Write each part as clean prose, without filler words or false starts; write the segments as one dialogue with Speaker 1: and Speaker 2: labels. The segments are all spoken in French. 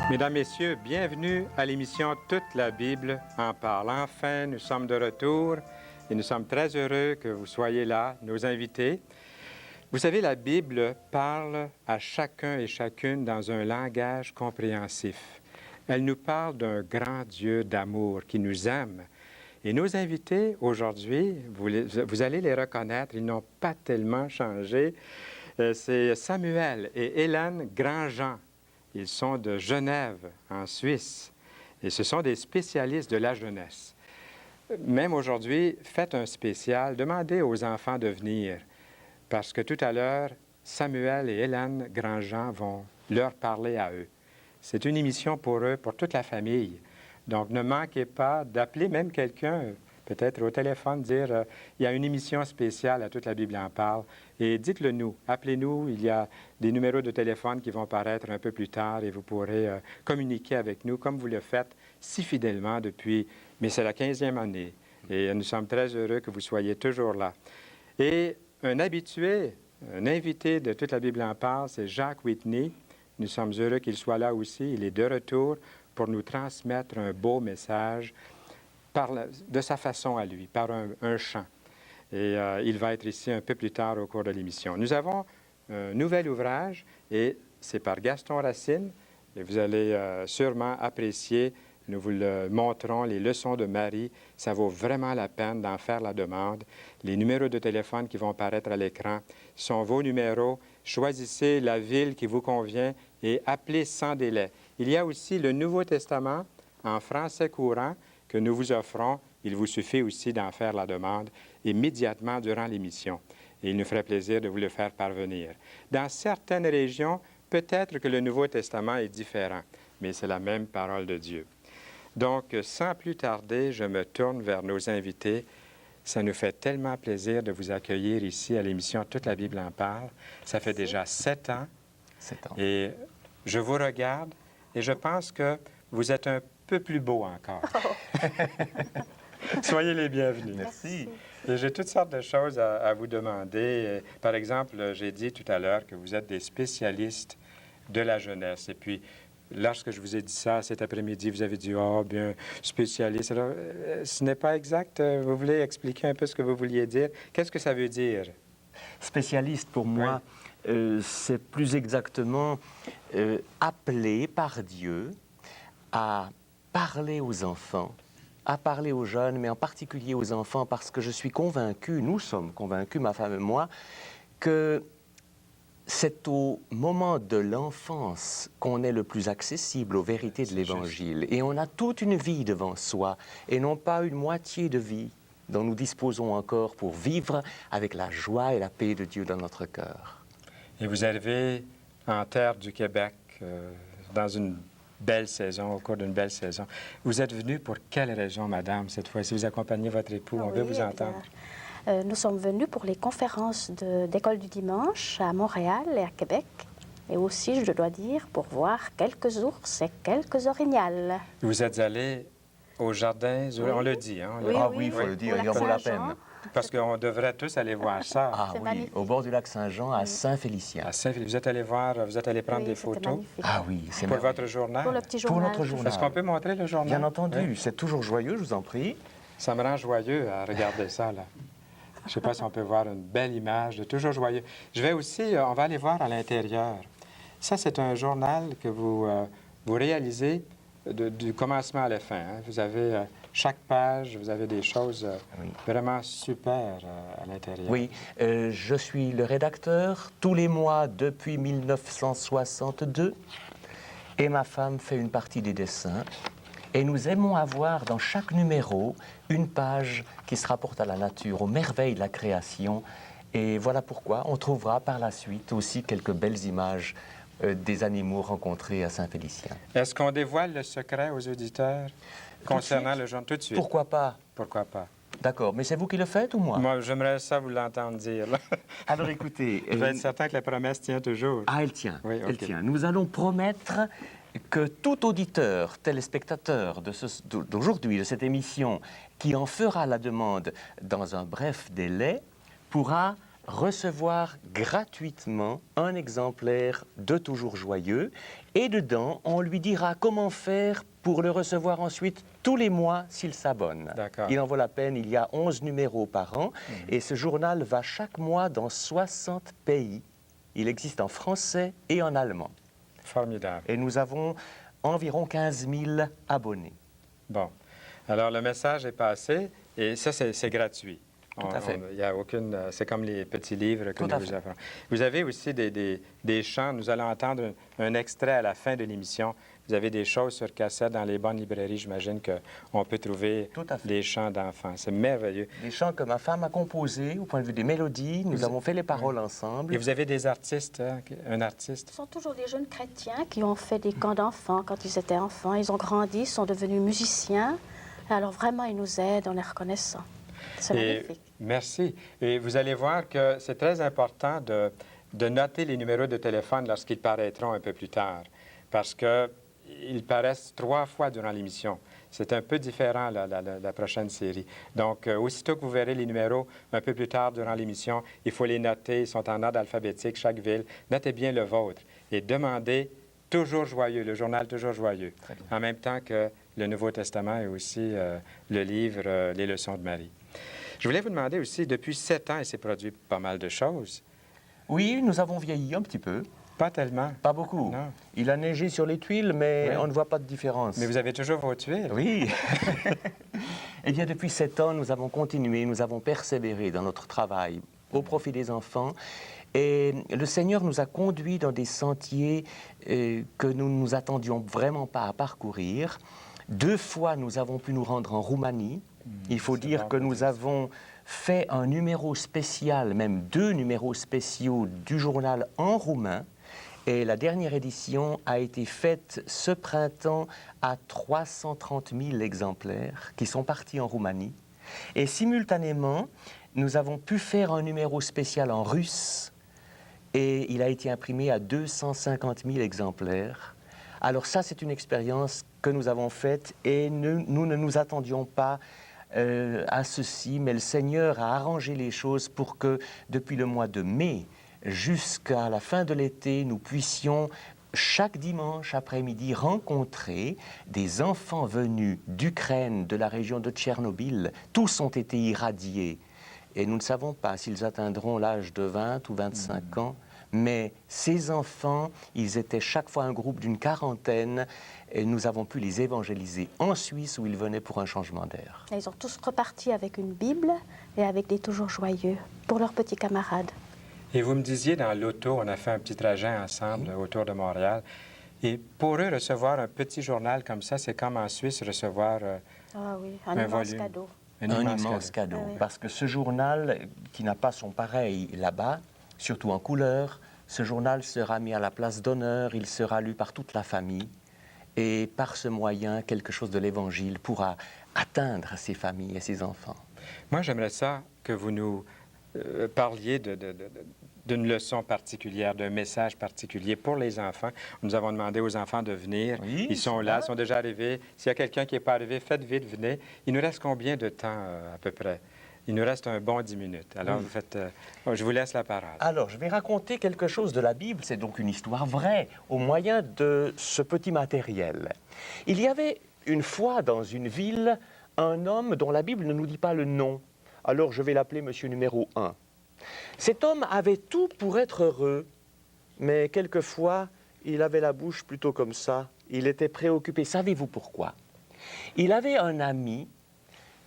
Speaker 1: Mesdames, Messieurs, bienvenue à l'émission Toute la Bible en parle. Enfin, nous sommes de retour et nous sommes très heureux que vous soyez là, nos invités. Vous savez, la Bible parle à chacun et chacune dans un langage compréhensif. Elle nous parle d'un grand Dieu d'amour qui nous aime. Et nos invités aujourd'hui, vous allez les reconnaître, ils n'ont pas tellement changé. C'est Samuel et Hélène Grandjean. Ils sont de Genève, en Suisse, et ce sont des spécialistes de la jeunesse. Même aujourd'hui, faites un spécial, demandez aux enfants de venir, parce que tout à l'heure, Samuel et Hélène Grandjean vont leur parler à eux. C'est une émission pour eux, pour toute la famille. Donc, ne manquez pas d'appeler même quelqu'un, peut-être au téléphone, dire il y a une émission spéciale à Toute la Bible en parle. Et dites-le nous, appelez-nous, il y a des numéros de téléphone qui vont paraître un peu plus tard et vous pourrez communiquer avec nous comme vous le faites si fidèlement depuis, mais c'est la 15e année. Et nous sommes très heureux que vous soyez toujours là. Et un habitué, un invité de Toute la Bible en parle, c'est Jacques Whitney. Nous sommes heureux qu'il soit là aussi. Il est de retour pour nous transmettre un beau message de sa façon à lui, par un chant. Et il va être ici un peu plus tard au cours de l'émission. Nous avons un nouvel ouvrage et c'est par Gaston Racine. Et vous allez sûrement apprécier, nous vous le montrons, les leçons de Marie. Ça vaut vraiment la peine d'en faire la demande. Les numéros de téléphone qui vont apparaître à l'écran sont vos numéros. Choisissez la ville qui vous convient et appelez sans délai. Il y a aussi le Nouveau Testament en français courant que nous vous offrons. Il vous suffit aussi d'en faire la demande immédiatement durant l'émission. Et il nous ferait plaisir de vous le faire parvenir. Dans certaines régions, peut-être que le Nouveau Testament est différent, mais c'est la même parole de Dieu. Donc, sans plus tarder, je me tourne vers nos invités. Ça nous fait tellement plaisir de vous accueillir ici à l'émission Toute la Bible en parle. Ça fait déjà 7 ans.
Speaker 2: 7 ans.
Speaker 1: Et je vous regarde et je pense que vous êtes un peu plus beau encore. Soyez les bienvenus.
Speaker 2: Merci.
Speaker 1: Et j'ai toutes sortes de choses à vous demander. Par exemple, j'ai dit tout à l'heure que vous êtes des spécialistes de la jeunesse. Et puis, lorsque je vous ai dit ça cet après-midi, vous avez dit « Ah, bien, spécialiste ». Alors, ce n'est pas exact. Vous voulez expliquer un peu ce que vous vouliez dire? Qu'est-ce que ça veut dire?
Speaker 2: Spécialiste, pour moi, c'est plus exactement appelé par Dieu à parler aux enfants, à parler aux jeunes, mais en particulier aux enfants, parce que je suis convaincu, nous sommes convaincus, ma femme et moi, que c'est au moment de l'enfance qu'on est le plus accessible aux vérités de l'Évangile. Et on a toute une vie devant soi, et non pas une moitié de vie dont nous disposons encore pour vivre avec la joie et la paix de Dieu dans notre cœur.
Speaker 1: Et vous arrivez en terre du Québec dans une belle saison, au cours d'une belle saison. Vous êtes venue pour quelle raison, madame, cette fois-ci? Vous accompagnez votre époux, on veut vous entendre.
Speaker 3: Nous sommes venus pour les conférences d'école du dimanche à Montréal et à Québec. Et aussi, je dois dire, pour voir quelques ours et quelques orignals.
Speaker 1: Vous êtes allé au jardin, on le dit, hein?
Speaker 3: Oui,
Speaker 2: Ah oui, il faut le dire, il en vaut la peine.
Speaker 1: Parce qu'on devrait tous aller voir ça.
Speaker 2: Ah oui,
Speaker 3: magnifique.
Speaker 2: au bord du lac Saint-Jean, à Saint-Félicien.
Speaker 1: À Saint-Philippe, vous êtes allé voir, vous êtes allé prendre des
Speaker 3: c'était
Speaker 1: photos
Speaker 3: magnifique.
Speaker 2: Ah oui, c'est
Speaker 1: pour
Speaker 2: merveilleux.
Speaker 1: votre journal?
Speaker 3: Pour le petit
Speaker 2: Pour
Speaker 3: journal.
Speaker 2: notre journal.
Speaker 1: Est-ce qu'on peut montrer le journal?
Speaker 2: Bien entendu,
Speaker 1: Oui.
Speaker 2: c'est toujours joyeux, je vous en prie.
Speaker 1: Ça me rend joyeux à regarder ça, là. Je ne sais pas si on peut voir une belle image de toujours joyeux. Je vais aussi, on va aller voir à l'intérieur. Ça, c'est un journal que vous réalisez du commencement à la fin. Hein. Vous avez chaque page, vous avez des choses vraiment super à l'intérieur.
Speaker 2: Oui, je suis le rédacteur tous les mois depuis 1962 et ma femme fait une partie des dessins. Et nous aimons avoir dans chaque numéro une page qui se rapporte à la nature, aux merveilles de la création. Et voilà pourquoi on trouvera par la suite aussi quelques belles images des animaux rencontrés à Saint-Félicien.
Speaker 1: Est-ce qu'on dévoile le secret aux auditeurs concernant le journal? Tout de suite.
Speaker 2: Pourquoi pas?
Speaker 1: Pourquoi pas?
Speaker 2: D'accord, mais c'est vous qui le faites ou moi?
Speaker 1: Moi, j'aimerais ça vous l'entendre dire. Là.
Speaker 2: Alors écoutez...
Speaker 1: Je vais être certain que la promesse tient toujours.
Speaker 2: Ah, elle tient,
Speaker 1: Oui,
Speaker 2: elle
Speaker 1: OK.
Speaker 2: tient. Nous allons promettre que tout auditeur, téléspectateur d'aujourd'hui, de cette émission, qui en fera la demande dans un bref délai, pourra recevoir gratuitement un exemplaire de Toujours Joyeux. Et dedans, on lui dira comment faire pour le recevoir ensuite tous les mois s'il s'abonne.
Speaker 1: D'accord.
Speaker 2: Il en vaut la peine, il y a 11 numéros par an. Et ce journal va chaque mois dans 60 pays. Il existe en français et en allemand.
Speaker 1: Formidable.
Speaker 2: Et nous avons environ 15 000 abonnés.
Speaker 1: Bon. Alors, le message est passé et ça, c'est gratuit.
Speaker 2: Tout à fait.
Speaker 1: Il y a aucune... C'est comme les petits livres que
Speaker 2: Tout à
Speaker 1: nous vous
Speaker 2: fait.
Speaker 1: offrons. Vous avez aussi des chants. Nous allons entendre un extrait à la fin de l'émission. Vous avez des choses sur cassette dans les bonnes librairies. J'imagine qu'on peut trouver
Speaker 2: Tout à fait.
Speaker 1: des chants d'enfants. C'est merveilleux.
Speaker 2: Des chants que ma femme a composés au point de vue des mélodies. Nous avons fait les paroles ensemble.
Speaker 1: Et vous avez des artistes, hein? Un artiste?
Speaker 3: Ce sont toujours des jeunes chrétiens qui ont fait des camps d'enfants quand ils étaient enfants. Ils ont grandi, sont devenus musiciens. Alors vraiment, ils nous aident, on est reconnaissants. C'est magnifique.
Speaker 1: Merci. Et vous allez voir que c'est très important de noter les numéros de téléphone lorsqu'ils paraîtront un peu plus tard, parce qu'ils paraissent 3 fois durant l'émission. C'est un peu différent, la prochaine série. Donc, aussitôt que vous verrez les numéros un peu plus tard durant l'émission, il faut les noter. Ils sont en ordre alphabétique, chaque ville. Notez bien le vôtre et demandez Toujours Joyeux, le journal Toujours Joyeux, en même temps que le Nouveau Testament et aussi le livre Les Leçons de Marie. Je voulais vous demander aussi, depuis 7 ans, il s'est produit pas mal de choses.
Speaker 2: Oui, nous avons vieilli un petit peu.
Speaker 1: Pas tellement.
Speaker 2: Pas beaucoup.
Speaker 1: Non.
Speaker 2: Il a neigé sur les tuiles, mais
Speaker 1: Oui.
Speaker 2: on ne voit pas de différence.
Speaker 1: Mais vous avez toujours vos tuiles.
Speaker 2: Oui. Eh bien, depuis 7 ans, nous avons continué, nous avons persévéré dans notre travail au profit des enfants. Et le Seigneur nous a conduits dans des sentiers que nous ne nous attendions vraiment pas à parcourir. 2 fois, nous avons pu nous rendre en Roumanie. Il faut dire
Speaker 1: bon
Speaker 2: que
Speaker 1: pour
Speaker 2: nous
Speaker 1: dire.
Speaker 2: avons fait un numéro spécial, même 2 numéros spéciaux du journal en roumain. Et la dernière édition a été faite ce printemps à 330 000 exemplaires qui sont partis en Roumanie. Et simultanément, nous avons pu faire un numéro spécial en russe et il a été imprimé à 250 000 exemplaires. Alors ça, c'est une expérience que nous avons faite et nous ne nous attendions pas à ceci, mais le Seigneur a arrangé les choses pour que depuis le mois de mai jusqu'à la fin de l'été, nous puissions chaque dimanche après-midi rencontrer des enfants venus d'Ukraine, de la région de Tchernobyl. Tous ont été irradiés et nous ne savons pas s'ils atteindront l'âge de 20 ou 25 ans. Mais ces enfants, ils étaient chaque fois un groupe d'une quarantaine et nous avons pu les évangéliser en Suisse où ils venaient pour un changement d'air.
Speaker 3: Et ils ont tous reparti avec une Bible et avec des Toujours Joyeux pour leurs petits camarades.
Speaker 1: Et vous me disiez, dans l'auto, on a fait un petit trajet ensemble autour de Montréal. Et pour eux, recevoir un petit journal comme ça, c'est comme en Suisse recevoir
Speaker 3: Ah oui, un
Speaker 1: Un
Speaker 3: immense
Speaker 1: volume.
Speaker 3: cadeau.
Speaker 1: un
Speaker 2: immense cadeau.
Speaker 3: Ah oui.
Speaker 2: Parce que ce journal, qui n'a pas son pareil là-bas, surtout en couleur, ce journal sera mis à la place d'honneur, il sera lu par toute la famille. Et par ce moyen, quelque chose de l'Évangile pourra atteindre ces familles et ces enfants.
Speaker 1: Moi, j'aimerais ça que vous nous parliez d'une leçon particulière, d'un message particulier pour les enfants. Nous avons demandé aux enfants de venir.
Speaker 2: Oui,
Speaker 1: Ils sont
Speaker 2: c'est
Speaker 1: là,
Speaker 2: vrai.
Speaker 1: sont déjà arrivés. S'il y a quelqu'un qui n'est pas arrivé, faites vite, venez. Il nous reste combien de temps à peu près? Il nous reste un bon 10 minutes. Alors,
Speaker 2: Oui.
Speaker 1: vous faites, je vous laisse la parole.
Speaker 2: Alors, je vais raconter quelque chose de la Bible, c'est donc une histoire vraie, au moyen de ce petit matériel. Il y avait une fois dans une ville un homme dont la Bible ne nous dit pas le nom. Alors, je vais l'appeler monsieur numéro 1. Cet homme avait tout pour être heureux, mais quelquefois, il avait la bouche plutôt comme ça. Il était préoccupé. Savez-vous pourquoi? Il avait un ami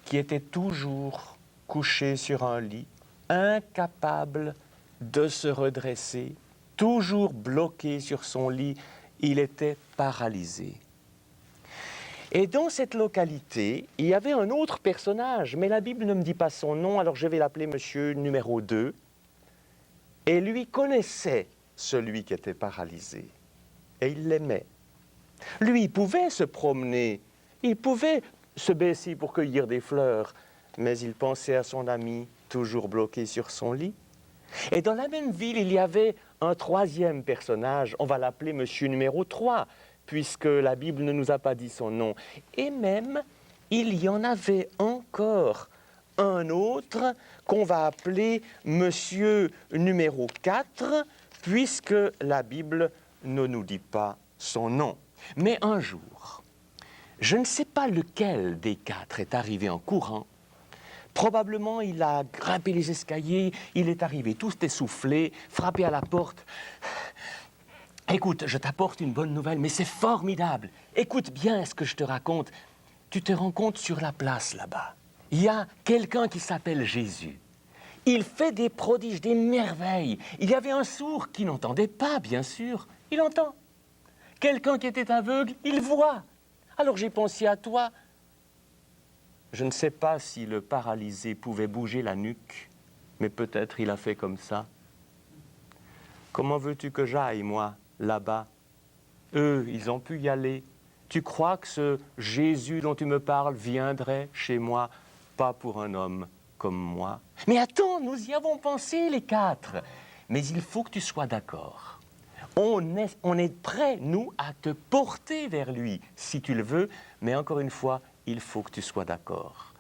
Speaker 2: qui était toujours couché sur un lit, incapable de se redresser, toujours bloqué sur son lit, il était paralysé. Et dans cette localité, il y avait un autre personnage, mais la Bible ne me dit pas son nom, alors je vais l'appeler monsieur numéro 2. Et lui connaissait celui qui était paralysé, et il l'aimait. Lui, il pouvait se promener, il pouvait se baisser pour cueillir des fleurs, mais il pensait à son ami, toujours bloqué sur son lit. Et dans la même ville, il y avait un troisième personnage, on va l'appeler monsieur numéro 3, puisque la Bible ne nous a pas dit son nom. Et même, il y en avait encore un autre qu'on va appeler Monsieur numéro 4, puisque la Bible ne nous dit pas son nom. Mais un jour, je ne sais pas lequel des 4 est arrivé en courant. Probablement, il a grimpé les escaliers, il est arrivé tout essoufflé, frappé à la porte. « Écoute, je t'apporte une bonne nouvelle, mais c'est formidable. Écoute bien ce que je te raconte. Tu te rends compte sur la place là-bas. Il y a quelqu'un qui s'appelle Jésus. Il fait des prodiges, des merveilles. Il y avait un sourd qui n'entendait pas, bien sûr. Il entend. Quelqu'un qui était aveugle, il voit. Alors j'ai pensé à toi. Je ne sais pas si le paralysé pouvait bouger la nuque, mais peut-être il a fait comme ça. Comment veux-tu que j'aille, moi, là-bas? Eux, ils ont pu y aller. Tu crois que ce Jésus dont tu me parles viendrait chez moi, pas pour un homme comme moi? Mais attends, nous y avons pensé, les 4. Mais il faut que tu sois d'accord. On est prêts, nous, à te porter vers lui, si tu le veux, mais encore une fois, il faut que tu sois d'accord.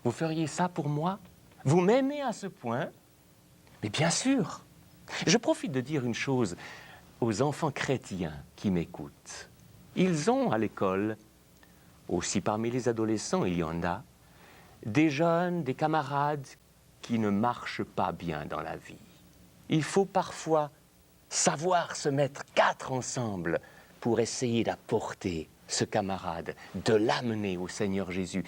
Speaker 2: Vous feriez ça pour moi? Vous m'aimez à ce point? Mais bien sûr. Je profite de dire une chose aux enfants chrétiens qui m'écoutent. Ils ont à l'école, aussi parmi les adolescents, il y en a, des jeunes, des camarades qui ne marchent pas bien dans la vie. Il faut parfois savoir se mettre 4 ensemble pour essayer d'apporter ce camarade, de l'amener au Seigneur Jésus.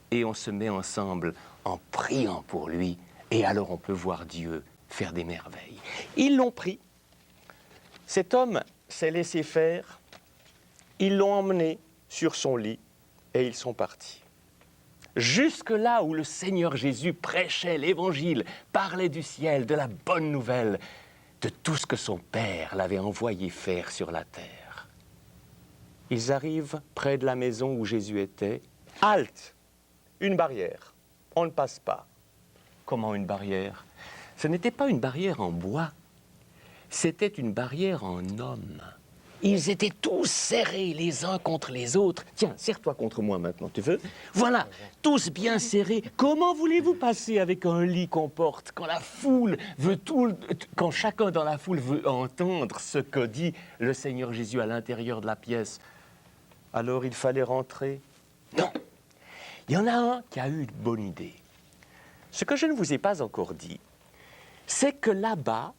Speaker 2: Et on se met ensemble en priant pour lui, et alors on peut voir Dieu faire des merveilles. Ils l'ont pris. Cet homme s'est laissé faire. Ils l'ont emmené sur son lit et ils sont partis. Jusque là où le Seigneur Jésus prêchait l'Évangile, parlait du ciel, de la bonne nouvelle, de tout ce que son Père l'avait envoyé faire sur la terre. Ils arrivent près de la maison où Jésus était. Halte! Une barrière. On ne passe pas. Comment une barrière? Ce n'était pas une barrière en bois, c'était une barrière en homme. Ils étaient tous serrés les uns contre les autres. Tiens, serre-toi contre moi maintenant, tu veux? Voilà, tous bien serrés. Comment voulez-vous passer avec un lit qu'on porte quand la foule veut quand chacun dans la foule veut entendre ce que dit le Seigneur Jésus à l'intérieur de la pièce? Alors il fallait rentrer? Non. Il y en a un qui a eu une bonne idée. Ce que je ne vous ai pas encore dit, c'est que là-bas,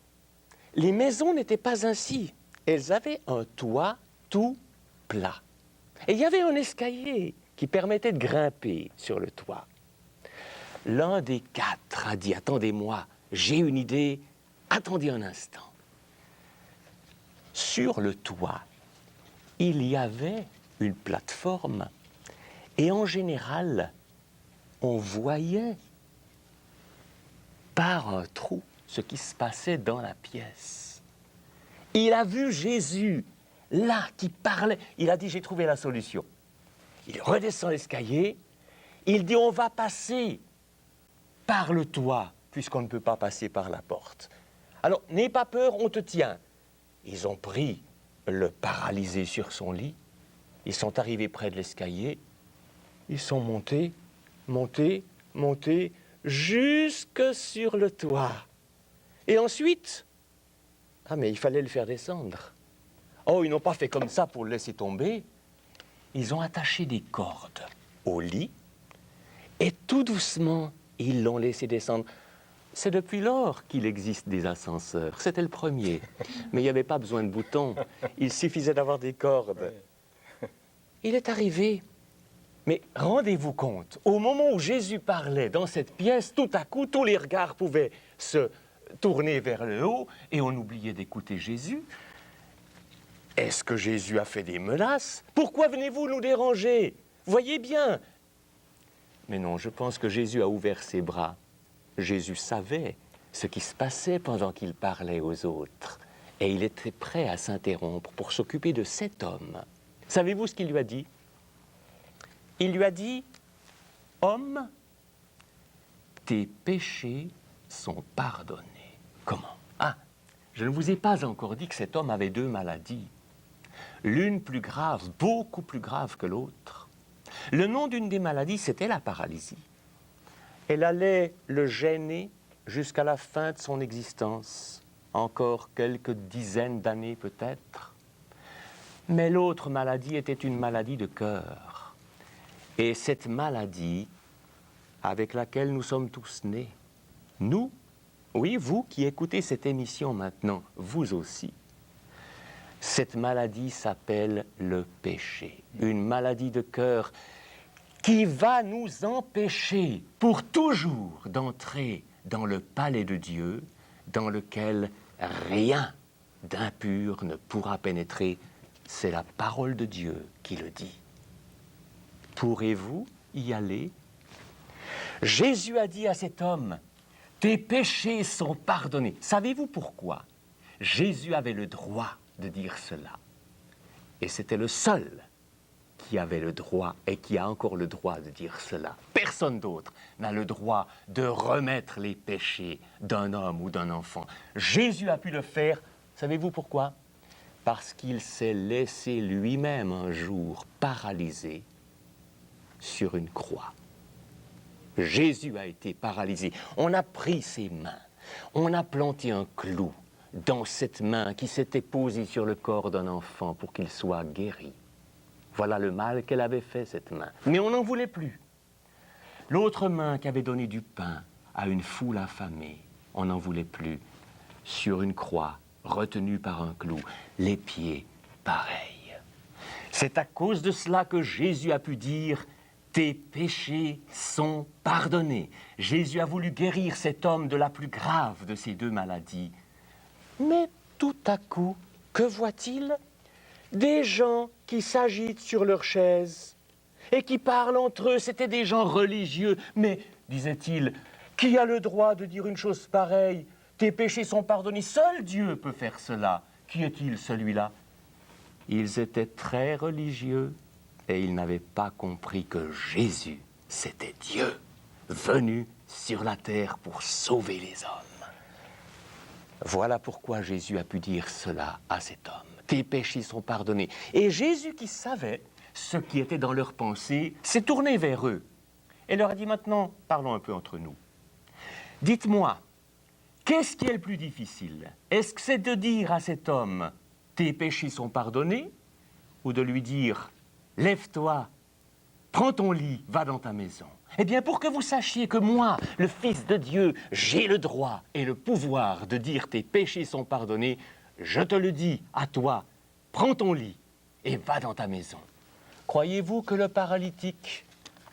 Speaker 2: les maisons n'étaient pas ainsi. Elles avaient un toit tout plat. Et il y avait un escalier qui permettait de grimper sur le toit. L'un des 4 a dit, attendez-moi, j'ai une idée, attendez un instant. Sur le toit, il y avait une plateforme et en général, on voyait par un trou ce qui se passait dans la pièce. Il a vu Jésus, là, qui parlait. Il a dit, j'ai trouvé la solution. Il redescend l'escalier, il dit, on va passer par le toit, puisqu'on ne peut pas passer par la porte. Alors, n'aie pas peur, on te tient. Ils ont pris le paralysé sur son lit, ils sont arrivés près de l'escalier, ils sont montés, jusque sur le toit. Et ensuite, mais il fallait le faire descendre. Oh, ils n'ont pas fait comme ça pour le laisser tomber. Ils ont attaché des cordes au lit et tout doucement, ils l'ont laissé descendre. C'est depuis lors qu'il existe des ascenseurs. C'était le premier. Mais il n'y avait pas besoin de boutons. Il suffisait d'avoir des cordes. Il est arrivé. Mais rendez-vous compte, au moment où Jésus parlait dans cette pièce, tout à coup, tous les regards pouvaient se tourner vers le haut et on oubliait d'écouter Jésus. Est-ce que Jésus a fait des menaces? Pourquoi venez-vous nous déranger? Voyez bien. Mais non, je pense que Jésus a ouvert ses bras. Jésus savait ce qui se passait pendant qu'il parlait aux autres. Et il était prêt à s'interrompre pour s'occuper de cet homme. Savez-vous ce qu'il lui a dit? Il lui a dit, « Homme, tes péchés sont pardonnés. » Comment? Ah, je ne vous ai pas encore dit que cet homme avait 2 maladies. L'une plus grave, beaucoup plus grave que l'autre. Le nom d'une des maladies, c'était la paralysie. Elle allait le gêner jusqu'à la fin de son existence, encore quelques dizaines d'années peut-être. Mais l'autre maladie était une maladie de cœur. Et cette maladie avec laquelle nous sommes tous nés, nous, oui, vous qui écoutez cette émission maintenant, vous aussi, cette maladie s'appelle le péché, une maladie de cœur qui va nous empêcher pour toujours d'entrer dans le palais de Dieu, dans lequel rien d'impur ne pourra pénétrer. C'est la parole de Dieu qui le dit. Pourrez-vous y aller? Jésus a dit à cet homme, « Tes péchés sont pardonnés. » Savez-vous pourquoi? Jésus avait le droit de dire cela. Et c'était le seul qui avait le droit et qui a encore le droit de dire cela. Personne d'autre n'a le droit de remettre les péchés d'un homme ou d'un enfant. Jésus a pu le faire. Savez-vous pourquoi? Parce qu'il s'est laissé lui-même un jour paralysé sur une croix. Jésus a été paralysé. On a pris ses mains, on a planté un clou dans cette main qui s'était posée sur le corps d'un enfant pour qu'il soit guéri. Voilà le mal qu'elle avait fait, cette main. Mais on n'en voulait plus. L'autre main qui avait donné du pain à une foule affamée, on n'en voulait plus. Sur une croix, retenue par un clou, les pieds pareils. C'est à cause de cela que Jésus a pu dire « Tes péchés sont pardonnés ». Jésus a voulu guérir cet homme de la plus grave de ces deux maladies. Mais tout à coup, que voit-il? Des gens qui s'agitent sur leurs chaises et qui parlent entre eux. C'étaient des gens religieux. Mais, disait-il, qui a le droit de dire une chose pareille? Tes péchés sont pardonnés. Seul Dieu peut faire cela. Qui est-il, celui-là? Ils étaient très religieux et ils n'avaient pas compris que Jésus, c'était Dieu, venu sur la terre pour sauver les hommes. Voilà pourquoi Jésus a pu dire cela à cet homme. Tes péchés sont pardonnés. Et Jésus, qui savait ce qui était dans leurs pensées, s'est tourné vers eux et leur a dit, maintenant, parlons un peu entre nous. Dites-moi, qu'est-ce qui est le plus difficile? Est-ce que c'est de dire à cet homme, tes péchés sont pardonnés, ou de lui dire, lève-toi, prends ton lit, va dans ta maison? Eh bien, pour que vous sachiez que moi, le Fils de Dieu, j'ai le droit et le pouvoir de dire tes péchés sont pardonnés, je te le dis à toi, prends ton lit et va dans ta maison. Croyez-vous que le paralytique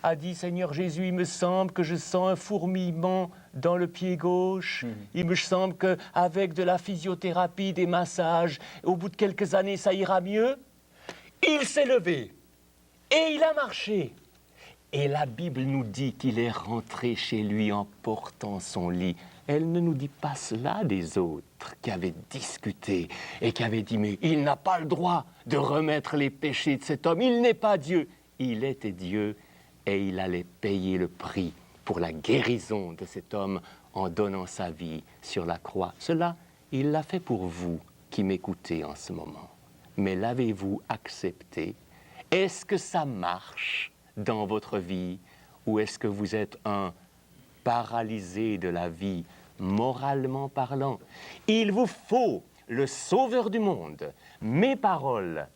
Speaker 2: a dit, Seigneur Jésus, il me semble que je sens un fourmillement dans le pied gauche. Il me semble qu'avec de la physiothérapie, des massages, au bout de quelques années, ça ira mieux. Il s'est levé et il a marché. Et la Bible nous dit qu'il est rentré chez lui en portant son lit. Elle ne nous dit pas cela des autres qui avaient discuté et qui avaient dit « Mais il n'a pas le droit de remettre les péchés de cet homme. Il n'est pas Dieu. » Il était Dieu et il allait payer le prix pour la guérison de cet homme en donnant sa vie sur la croix. Cela, il l'a fait pour vous qui m'écoutez en ce moment. Mais l'avez-vous accepté? Est-ce que ça marche dans votre vie ou est-ce que vous êtes un paralysé de la vie, moralement parlant? Il vous faut le Sauveur du monde. Mes paroles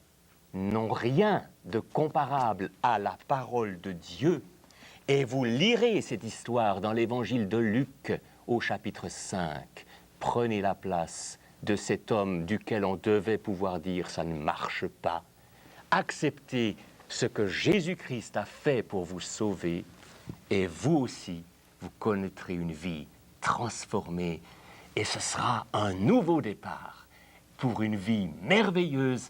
Speaker 2: n'ont rien de comparable à la parole de Dieu. Et vous lirez cette histoire dans l'évangile de Luc au chapitre 5. Prenez la place de cet homme duquel on devait pouvoir dire « ça ne marche pas ». Acceptez ce que Jésus-Christ a fait pour vous sauver et vous aussi, vous connaîtrez une vie transformée et ce sera un nouveau départ pour une vie merveilleuse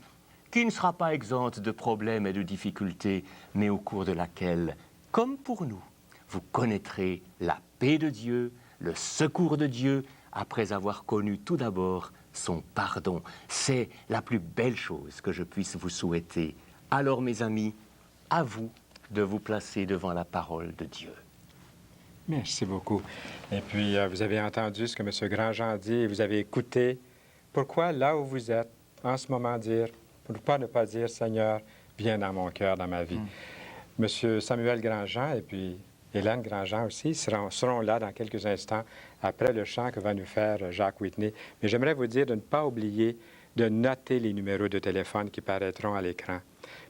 Speaker 2: qui ne sera pas exempte de problèmes et de difficultés, mais au cours de laquelle, comme pour nous, vous connaîtrez la paix de Dieu, le secours de Dieu, après avoir connu tout d'abord son pardon. C'est la plus belle chose que je puisse vous souhaiter. Alors, mes amis, à vous de vous placer devant la parole de Dieu.
Speaker 1: Merci beaucoup. Et puis, vous avez entendu ce que M. Grandjean a dit et vous avez écouté. Pourquoi, là où vous êtes, en ce moment, dire, pourquoi ne pas dire, Seigneur, viens dans mon cœur, dans ma vie? Monsieur Samuel Grandjean et puis Hélène Grandjean aussi seront là dans quelques instants après le chant que va nous faire Jacques Whitney. Mais j'aimerais vous dire de ne pas oublier de noter les numéros de téléphone qui paraîtront à l'écran,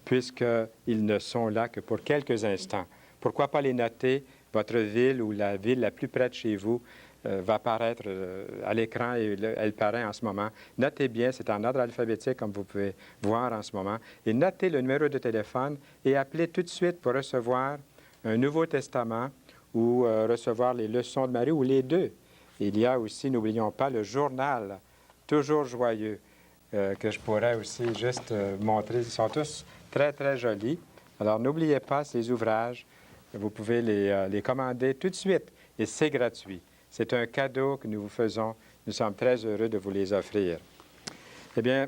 Speaker 1: puisqu'ils ne sont là que pour quelques instants. Pourquoi pas les noter? Votre ville ou la ville la plus près de chez vous va apparaître à l'écran et elle paraît en ce moment. Notez bien, c'est en ordre alphabétique comme vous pouvez voir en ce moment. Et notez le numéro de téléphone et appelez tout de suite pour recevoir un Nouveau Testament ou recevoir les leçons de Marie ou les deux. Il y a aussi, n'oublions pas, le journal Toujours joyeux que je pourrais aussi juste montrer. Ils sont tous très, très jolis. Alors, n'oubliez pas ces ouvrages. Vous pouvez les commander tout de suite et c'est gratuit. C'est un cadeau que nous vous faisons. Nous sommes très heureux de vous les offrir. Eh bien,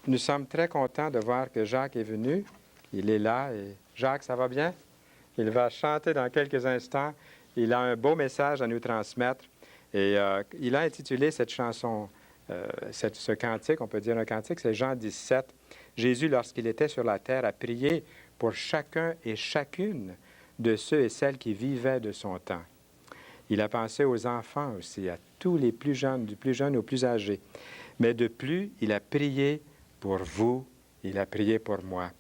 Speaker 1: nous sommes très contents de voir que Jacques est venu. Il est là. Et Jacques, ça va bien? Il va chanter dans quelques instants. Il a un beau message à nous transmettre. Et il a intitulé cette chanson, ce cantique, on peut dire un cantique, c'est Jean 17. Jésus, lorsqu'il était sur la terre, a prié pour chacun et chacune de ceux et celles qui vivaient de son temps. Il a pensé aux enfants aussi, à tous les plus jeunes, du plus jeune au plus âgé. Mais de plus, il a prié pour vous, il a prié pour moi.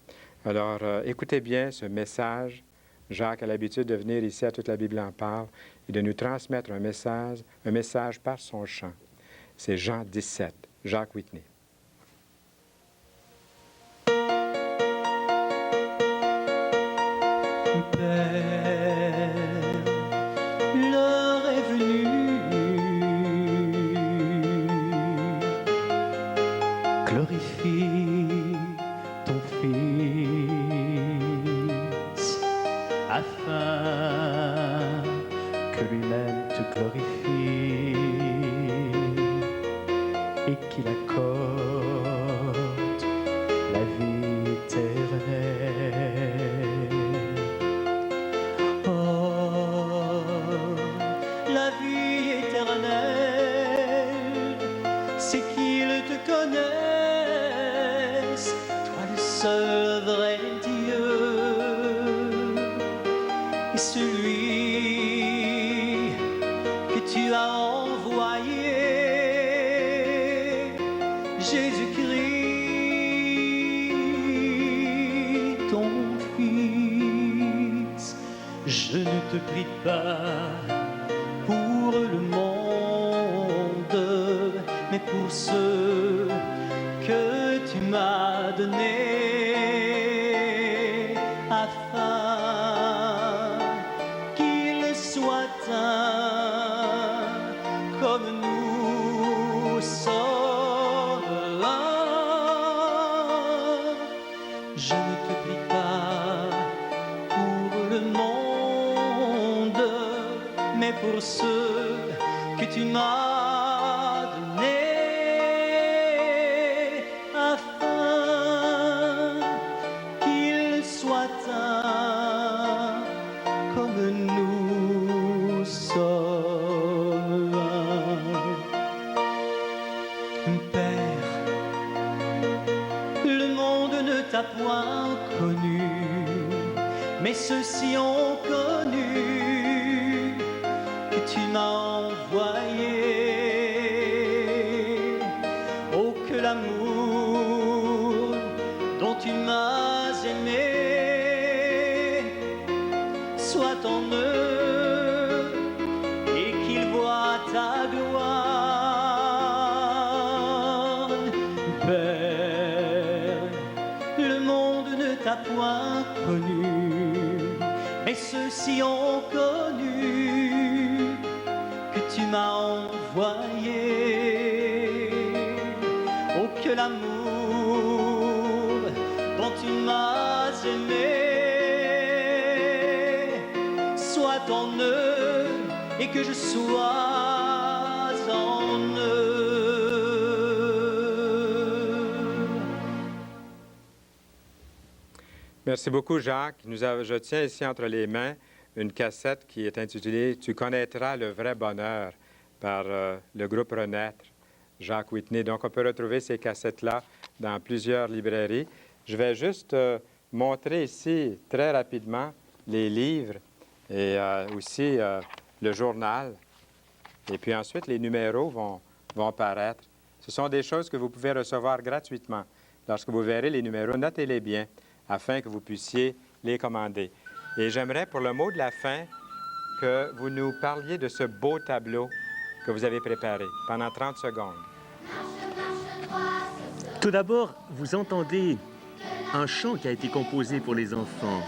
Speaker 1: Alors, écoutez bien ce message. Jacques a l'habitude de venir ici à Toute la Bible en parle et de nous transmettre un message par son chant. C'est Jean 17, Jacques Whitney.
Speaker 4: Père, l'heure est venue, glorifie ton Fils, afin que lui-même te glorifie et qu'il accorde la vie éternelle. La vie éternelle, c'est qu'ils te connaissent, toi le seul vrai Dieu, et celui que tu as envoyé, Jésus-Christ, ton Fils. Je ne te prie pas pour le monde, mais pour ceux que tu m'as donnés, afin qu'ils soient un comme nous sommes un. Je ne te prie pas pour le monde, mais pour ceux que tu m'as donnés, afin qu'ils soient un comme nous sommes un. Père, le monde ne t'a point connu, mais ceux-ci ont connu que tu m'as envoyé. Oh, que l'amour dont tu m'as aimé soit en eux et qu'ils voient ta gloire. Père, le monde ne t'a point connu, mais ceux-ci ont connu que tu m'as envoyé. Oh, que l'amour dont tu m'as aimé soit en eux et que je sois en eux.
Speaker 1: Merci beaucoup, Jacques. Je tiens ici entre les mains une cassette qui est intitulée « Tu connaîtras le vrai bonheur » par le groupe Renaître, Jacques Whitney. Donc, on peut retrouver ces cassettes-là dans plusieurs librairies. Je vais juste montrer ici très rapidement les livres et aussi le journal. Et puis ensuite, les numéros vont paraître. Ce sont des choses que vous pouvez recevoir gratuitement. Lorsque vous verrez les numéros, notez-les bien afin que vous puissiez les commander. Et j'aimerais, pour le mot de la fin, que vous nous parliez de ce beau tableau que vous avez préparé pendant 30 secondes.
Speaker 2: Tout d'abord, vous entendez un chant qui a été composé pour les enfants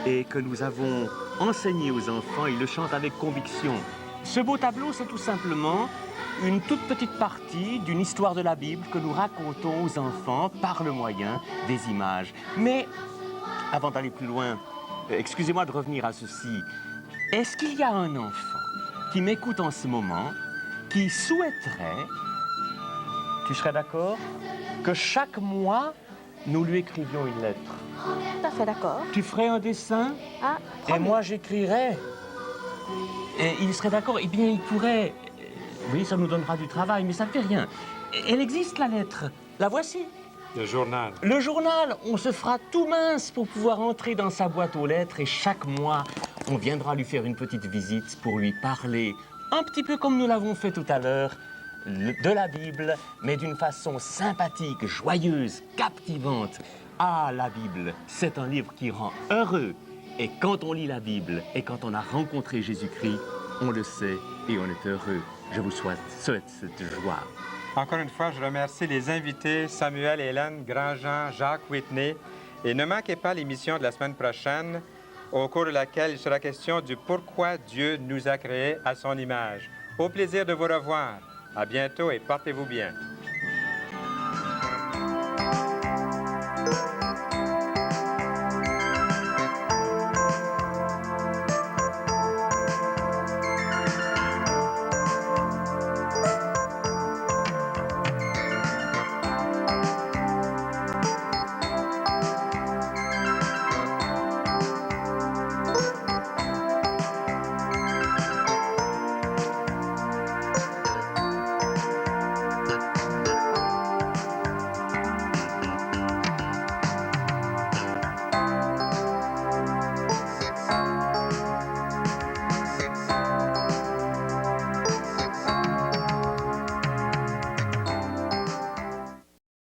Speaker 2: et que nous avons enseigné aux enfants. Ils le chantent avec conviction. Ce beau tableau, c'est tout simplement une toute petite partie d'une histoire de la Bible que nous racontons aux enfants par le moyen des images. Mais, avant d'aller plus loin, excusez-moi de revenir à ceci. Est-ce qu'il y a un enfant qui m'écoute en ce moment, qui souhaiterait, tu serais d'accord, que chaque mois, nous lui écrivions une lettre?
Speaker 3: Tout à fait d'accord.
Speaker 2: Tu ferais un dessin
Speaker 3: Ah,
Speaker 2: et
Speaker 3: promis.
Speaker 2: moi j'écrirais. Et il serait d'accord, eh bien il pourrait. Oui, ça nous donnera du travail, mais ça ne fait rien. Elle existe la lettre, la voici.
Speaker 1: Le journal.
Speaker 2: Le journal, on se fera tout mince pour pouvoir entrer dans sa boîte aux lettres et chaque mois, on viendra lui faire une petite visite pour lui parler, un petit peu comme nous l'avons fait tout à l'heure, de la Bible, mais d'une façon sympathique, joyeuse, captivante. Ah, la Bible, c'est un livre qui rend heureux. Et quand on lit la Bible et quand on a rencontré Jésus-Christ, on le sait et on est heureux. Je vous souhaite cette joie.
Speaker 1: Encore une fois, je remercie les invités Samuel, Hélène, Grandjean, Jacques, Whitney. Et ne manquez pas l'émission de la semaine prochaine, au cours de laquelle il sera question du pourquoi Dieu nous a créés à son image. Au plaisir de vous revoir. À bientôt et portez-vous bien.